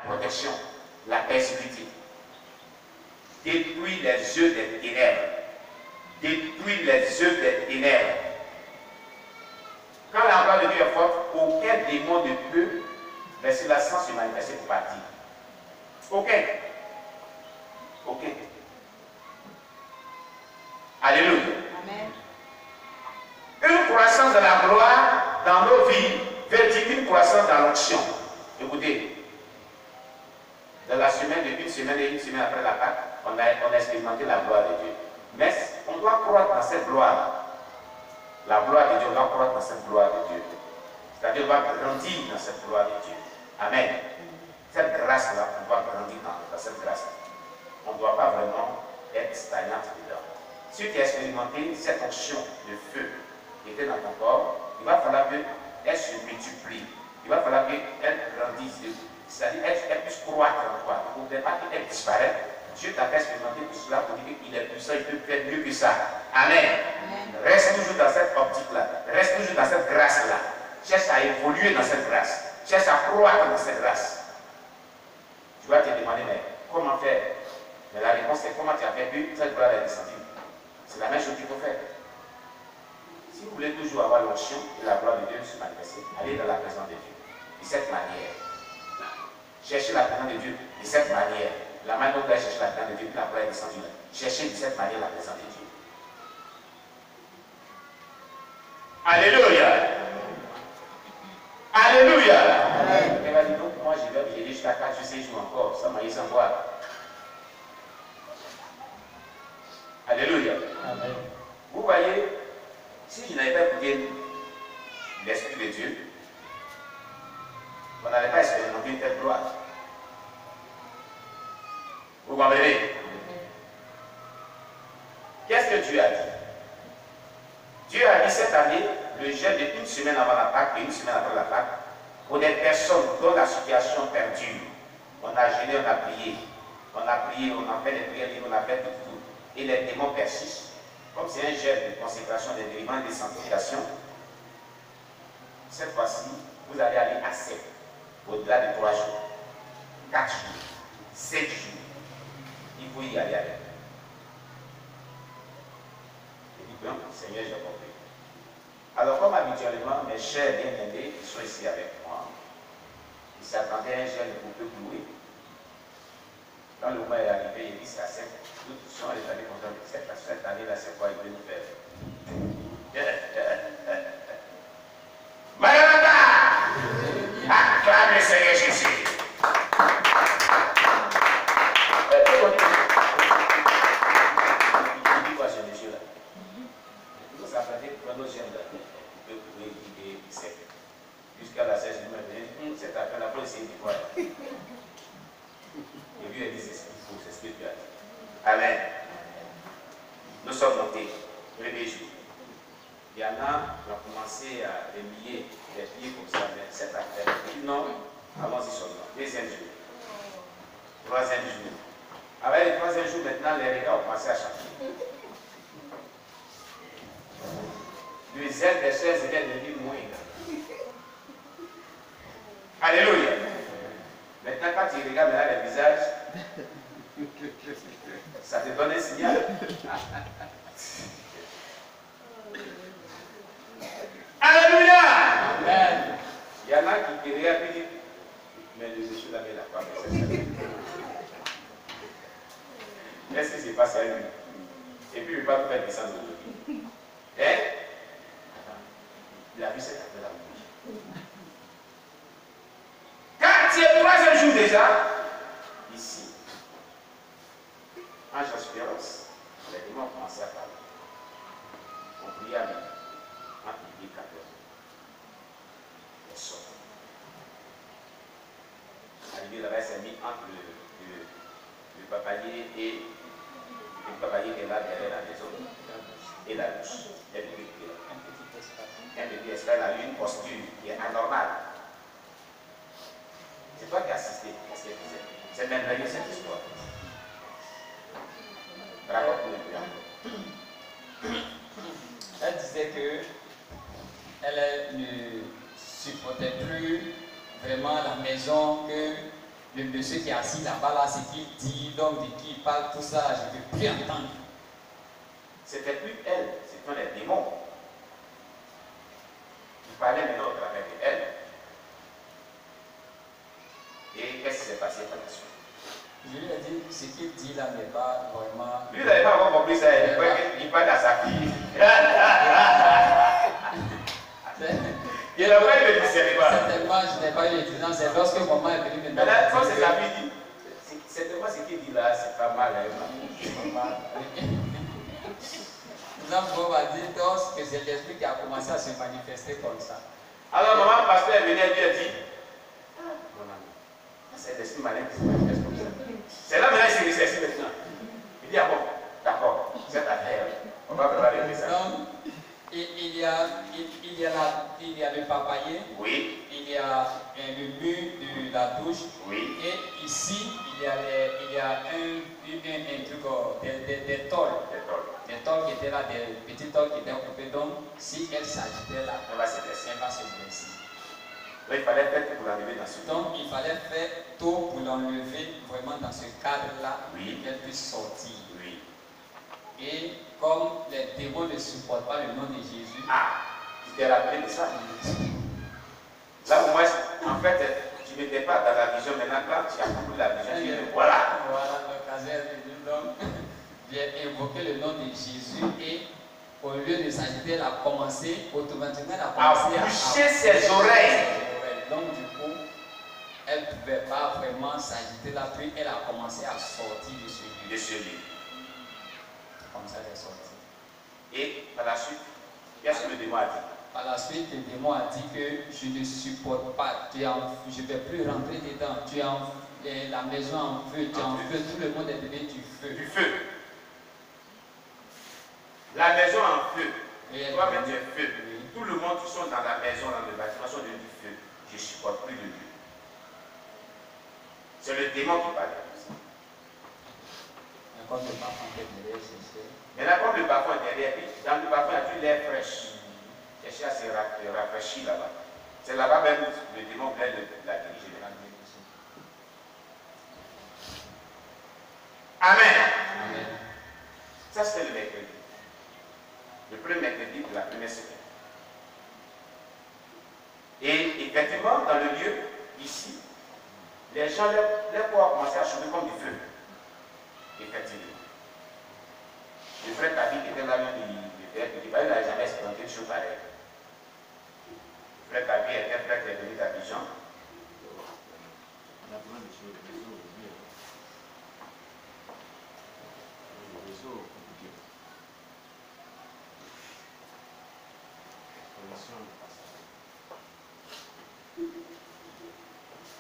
protection, la paix, sécurité. Détruis les œufs des ténèbres. Détruis les œufs des ténèbres. Quand la parole de Dieu est forte, aucun démon ne peut laisser la sens se manifester pour partir. Aucun. Aucun. Alléluia. Amen. Une croissance de la gloire dans nos vies veut dire une croissance dans l'onction. Écoutez, dans la semaine, de une semaine et une semaine après la Pâque, on a expérimenté la gloire de Dieu. Mais on doit croître dans cette gloire. La gloire de Dieu, on doit croître dans cette gloire de Dieu. C'est-à-dire, on doit grandir dans cette gloire de Dieu. Amen. Cette grâce-là, on doit grandir dans cette grâce-là. On ne doit pas vraiment être stagnant dedans. Si tu as expérimenté cette onction de feu qui était dans ton corps, il va falloir qu'elle se multiplie. Il va falloir qu'elle grandisse. C'est-à-dire qu'elle puisse croître en toi. Il ne faudrait pas qu'elle disparaisse. Dieu t'a fait expérimenter tout cela pour dire qu'il est puissant, il peut faire mieux que ça. Amen. Amen. Reste toujours dans cette optique-là. Reste toujours dans cette grâce-là. Cherche à évoluer dans cette grâce. Cherche à croître dans cette grâce. Tu vas te demander, mais comment faire? Mais la réponse est comment tu as fait que cette gloire est descendue. C'est la même chose qu'il faut faire. Si vous voulez toujours avoir l'onction et la gloire de Dieu se manifester, allez dans la présence de Dieu. De cette manière. Cherchez la présence de Dieu de cette manière. La manière dont vous allez chercher la présence de Dieu, la gloire est descendue. Cherchez de cette manière la présence de Dieu. Alléluia. Alléluia. Elle va dire, donc moi je vais virer jusqu'à 4 6 jours encore, sans manger, sans boire. Alléluia. Amen. Vous voyez, si je n'avais pas écouté l'Esprit de Dieu, on n'allait pas expérimenter une telle gloire. Vous comprenez? Qu'est-ce que Dieu a dit? Dieu a dit cette année, le jeûne de une semaine avant la Pâque et une semaine après la Pâque, pour des personnes dont la situation perdure. On a jeûné, on a prié, on a fait des prières, on a fait tout. Et les démons persistent. Comme c'est un jeûne de consécration, de délivrance, de sanctification, cette fois-ci, vous allez aller à 7, au-delà de 3 jours, 4 jours, 7 jours. Il faut y aller avec. Et dit, bon, Seigneur, j'ai compris. Alors, comme habituellement, mes chers bien-aimés, ils sont ici avec moi. Ils s'attendaient à un jeûne pour peu clouer. Quand le mois est arrivé, il dit, c'est à 7. Toutes sont les années contentes de cette année-là, c'est quoi il veut nous faire? Maranatha! Acclame le Seigneur Jésus. Il dit quoi ce monsieur-là? Il faut s'appeler Chrono Gène-là. Il peut trouver l'idée qui sait. Jusqu'à la 16, il me dit, cette affaire-là, il faut essayer de voir. Et lui, il dit, c'est ce qu'il faut, c'est ce que tu as dit. Amen. Nous sommes montés, premier jour. Il y en a qui ont commencé à délier des pieds comme ça, mais cette affaire. Non, allons-y seulement. Deuxième jour. Troisième jour. Avec le troisième jour, maintenant, les regards ont commencé à changer. Le zèle des chaises était devenu moins. Alléluia. Maintenant, quand tu regardes maintenant les visages, ça te donne un signal. Alléluia. Amen. Il y en a qui regardent et disent, mais le monsieur là, il n'a pas fait ça. Qu'est-ce qui s'est passé à lui? Et puis il ne va pas tout faire descendre aujourd'hui. Hein? Il a vu cette affaire-là. Quand tu es le troisième jour déjà, ici, en Jospérance, les démons ont commencé à parler. On priait à midi, entre midi et 14. Les sortent. Arrivé là-bas, c'est mis entre le papalier et le papalier qui est là derrière la maison et la douche. Un petit espace, a eu une posture qui est anormale. C'est toi qui as assisté à ce qu'elle disait. C'est merveilleux cette histoire. Bravo pour le bien. Elle disait que elle ne supportait plus vraiment la maison, que le le monsieur qui est assis là-bas, là, ce qu'il dit, l'homme de qui il parle, tout ça, je ne peux plus entendre. C'était plus elle, c'était les démons. Il parlait maintenant au travers d'elle. Et qu'est-ce qui s'est passé par la suite? Je lui ai dit, ce qu'il dit là n'est pas vraiment... Lui, il n'avait pas encore compris ça, il parle à sa fille. Il n'a pas eu le discernement. Certainement, je n'ai pas eu le discernement, c'est lorsque maman est venue me dire. Maintenant, quand c'est sa fille dit, certainement ce qu'il dit là, c'est pas mal. C'est pas mal. Nous avons dit que c'est l'esprit qui a commencé à se manifester comme ça. Alors, maman, pasteur est venue et lui a dit, mon ami, c'est l'esprit malin qui se manifeste comme ça. C'est là maintenant qu'il s'est réussi maintenant. Il dit, ah bon, d'accord, cette affaire, on va préparer ça. Donc, il y a le papayer, oui. Il y a le mur de la douche, oui. Et ici, il y a un truc, des tôles. Des tôles qui étaient là, des petits tôles qui étaient occupés. Donc, si elle s'agitait là, elle va se blesser. Donc, il fallait faire tout pour l'enlever dans ce cadre. Donc, il fallait faire tout pour l'enlever vraiment dans ce cadre-là, oui. Qu'elle puisse sortir. Oui. Et comme les démons ne supportent pas le nom de Jésus, tu t'es rappelé de ça. Là, au moins, en fait, tu n'étais pas dans la vision. Maintenant, quand tu as compris la vision, tu dis voilà. Voilà, l'occasion est venue. Donc, j'ai évoqué le nom de Jésus et au lieu de s'agiter, elle a commencé automatiquement à boucher ses oreilles. Donc, du coup, elle ne pouvait pas vraiment s'agiter là, puis elle a commencé à sortir de ce lieu. Comme ça, elle est sortie. Et par la suite, qu'est-ce que le démon a dit? Par la suite, le démon a dit que je ne supporte pas, je ne vais plus rentrer dedans, la maison en feu, tu es en feu, tout le monde est donné du feu. Du feu. La maison en feu. Toi-même, tu es feu. Oui. Tout le monde qui sont dans la maison, dans le bâtiment, sont donnés du feu. Je ne supporte plus le lieu. C'est le démon qui parle. Comme le bafon est derrière, maintenant, comme le bafon est derrière, dans le bafon, il y a tout l'air fraîche. Chercher à se rafraîchir là-bas. C'est là-bas même le démon voulait la diriger. Amen. Amen. Ça, c'était le mercredi. Le premier mercredi de la première semaine. Et effectivement, dans le lieu, ici, les gens, leur corps a commencé à chauffer comme du feu. Effectivement. Le frère Tabi qui était là, il n'a jamais expérimenté de choses pareilles. Le frère Tabi était un frère qui est venu d'Abidjan.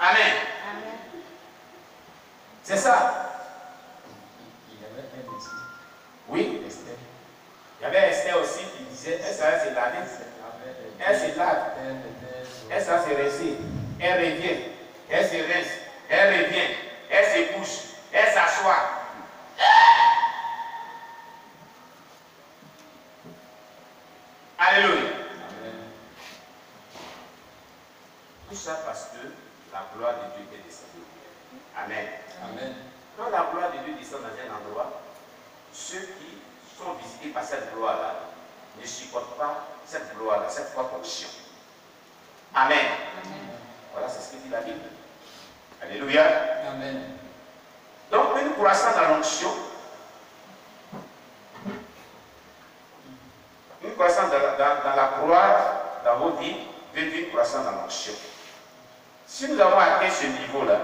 Amen. C'est ça. Il y avait un aussi. Oui, Esther. Il y avait Esther aussi qui disait, elle s'arrête se laver. Elle se lave. Elle s'arrête se rincer. Elle revient. Elle se rince. Elle revient. Elle se couche. Elle s'assoit. Alléluia. Tout ça parce que la gloire de Dieu est descendue. Amen. Amen. Quand la gloire de Dieu descend dans un endroit, ceux qui sont visités par cette gloire-là ne supportent pas cette gloire-là, cette forte onction. Amen. Amen. Voilà, c'est ce que dit la Bible. Alléluia. Amen. Donc, une croissance dans l'onction, une croissance dans la gloire, dans vos vies, veut dire une croissance dans l'onction. Si nous avons atteint ce niveau-là,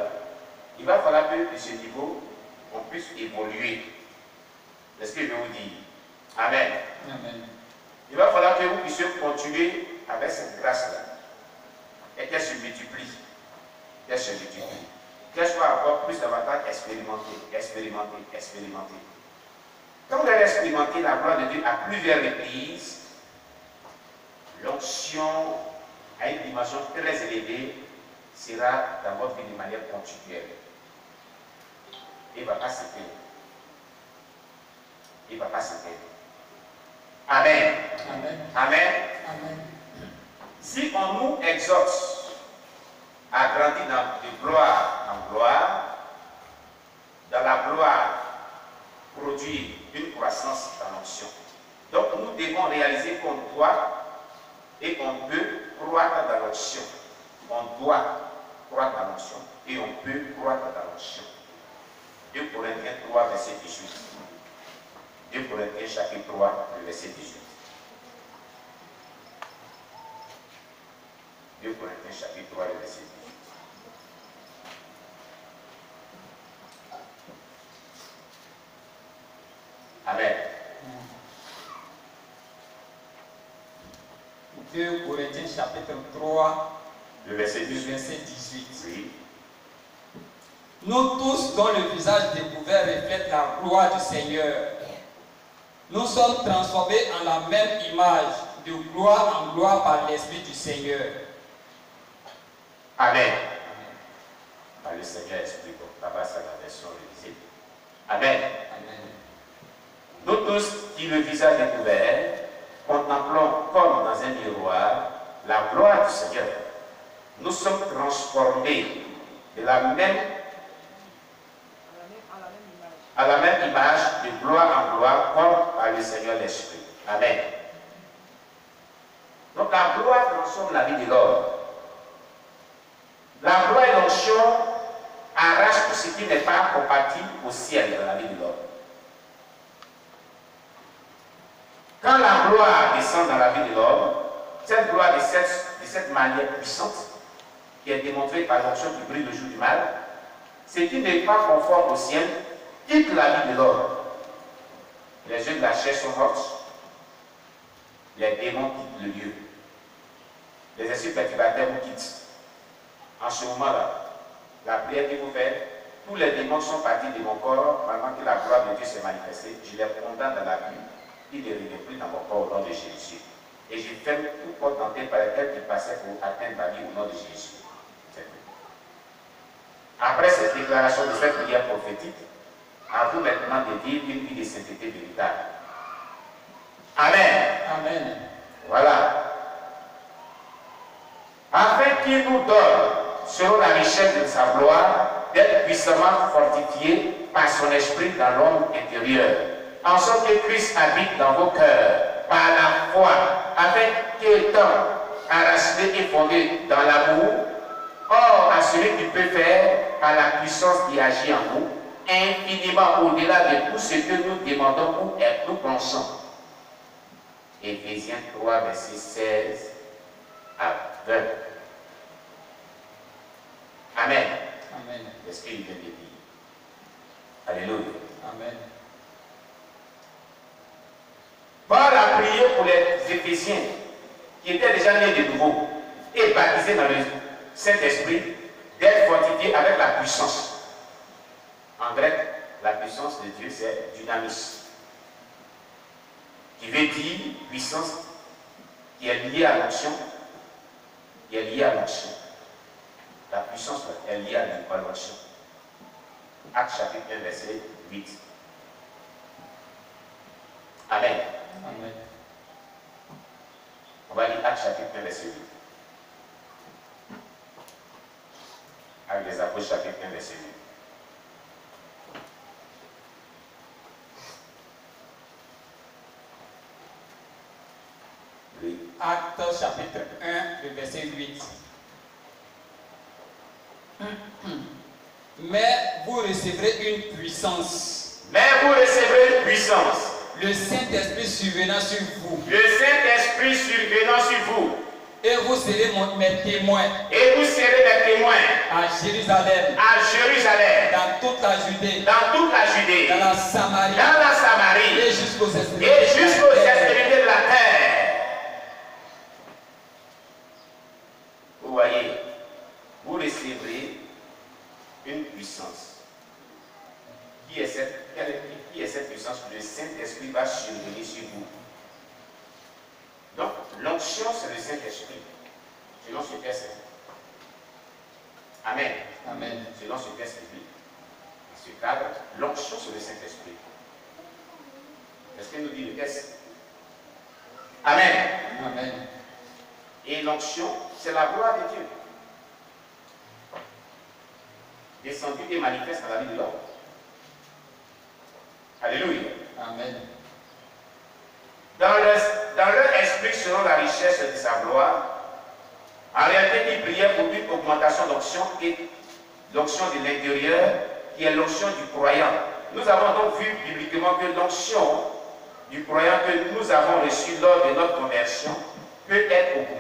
il va falloir que de ce niveau, on puisse évoluer. C'est ce que je vais vous dire. Amen. Amen. Il va falloir que vous puissiez continuer avec cette grâce-là. Et qu'elle se multiplie. Qu'elle se multiplie. Qu'elle soit encore plus davantage expérimentée. Quand vous allez expérimenter la gloire de Dieu à plusieurs reprises, l'onction à une dimension très élevée sera dans votre vie de manière continuelle. Il ne va pas s'éteindre. Il ne va pas s'éteindre. Amen. Amen. Amen. Amen. Si on nous exhorte a grandi de gloire en gloire. Dans la gloire, produit une croissance dans l'onction. Donc nous devons réaliser qu'on doit et on peut croître dans l'onction. On doit croître dans l'onction et on peut croître dans l'onction. 2 Corinthiens 3, verset 18. 2 Corinthiens chapitre 3, le verset 18. 2 Corinthiens chapitre 3, le verset 18. Amen. 2 Corinthiens chapitre 3, le verset 18. Oui. Nous tous, dont le visage découvert reflète la gloire du Seigneur, nous sommes transformés en la même image, de gloire en gloire par l'Esprit du Seigneur. Amen. Par le Seigneur explique. Là-bas, c'est la version révisée. Amen. Amen. Nous tous qui le visage découvert, contemplons comme dans un miroir la gloire du Seigneur. Nous sommes transformés de à la même image de gloire en gloire comme par le Seigneur l'Esprit. Amen. Donc la gloire transforme la vie de l'homme. La gloire et l'onction arrachent tout ce qui n'est pas compatible au ciel dans la vie de l'homme. Quand la gloire descend dans la vie de l'homme, cette gloire de cette manière puissante, qui est démontrée par l'onction qui brille le jour du mal, ce qui n'est pas conforme au ciel, quitte la vie de l'homme. Les yeux de la chair sont morts, les démons quittent le lieu, les esprits perturbateurs vous quittent. En ce moment-là, la prière que vous faites, tous les démons sont partis de mon corps pendant que la gloire de Dieu s'est manifestée. Je les condamne dans la vie. Il ne reviennent plus dans mon corps au nom de Jésus. Et je ferme toute porte d'entrée par laquelle il passait pour atteindre ma vie au nom de Jésus. Après cette déclaration de cette prière prophétique, à vous maintenant de vivre une vie de sainteté véritable. Amen. Amen. Voilà. Afin qu'il nous donne, selon la richesse de sa gloire, d'être puissamment fortifiés par son esprit dans l'homme intérieur, en sorte que Christ habite dans vos cœurs par la foi, afin qu'étant enraciné et fondé dans l'amour, or à celui qui peut faire par la puissance qui agit en nous, infiniment au-delà de tout ce que nous demandons ou nous pensons. Éphésiens 3, verset 16 à 20. Amen. Amen. L'Esprit vient de dire. Alléluia. Amen. Paul a prié pour les Éphésiens qui étaient déjà nés de nouveau et baptisés dans le Saint-Esprit, d'être fortifiés avec la puissance. En grec, la puissance de Dieu, c'est dynamis, qui veut dire puissance qui est liée à l'onction, qui est liée à l'onction. La puissance est liée à l'onction. Actes chapitre 1, verset 8. Amen. Amen. On va lire Actes chapitre 1, verset 8. Avec les apôtres chapitre 1, verset 8. Oui. Actes chapitre 1, le verset 8. Mais vous recevrez une puissance. Mais vous recevrez une puissance. Le Saint-Esprit survenant sur vous. Le Saint-Esprit survenant sur vous. Et vous serez mes témoins. Et vous serez mes témoins. À Jérusalem. À Jérusalem. Dans toute la Judée. Dans toute la Judée. Dans la Samarie. Dans la Samarie. Et jusqu'aux extrémités. Et jusqu'aux extrémités de la terre. Vous voyez, vous recevrez une puissance. Qui est cette puissance? Le Saint-Esprit va survenir sur vous. Donc, l'onction, c'est le Saint-Esprit. Selon ce texte. Amen. Amen. Selon ce texte biblique. Dans ce cadre, l'onction, c'est le Saint-Esprit. Est-ce que nous dit le texte? Amen. Amen. Et l'onction, c'est la gloire de Dieu. descendu et manifeste dans la vie de l'homme. Alléluia. Amen. Dans leur esprit, selon la richesse de sa gloire, en réalité, ils priaient pour une augmentation d'onction et l'onction de l'intérieur, qui est l'onction du croyant. Nous avons donc vu bibliquement que l'onction du croyant que nous avons reçue lors de notre conversion peut être augmentée.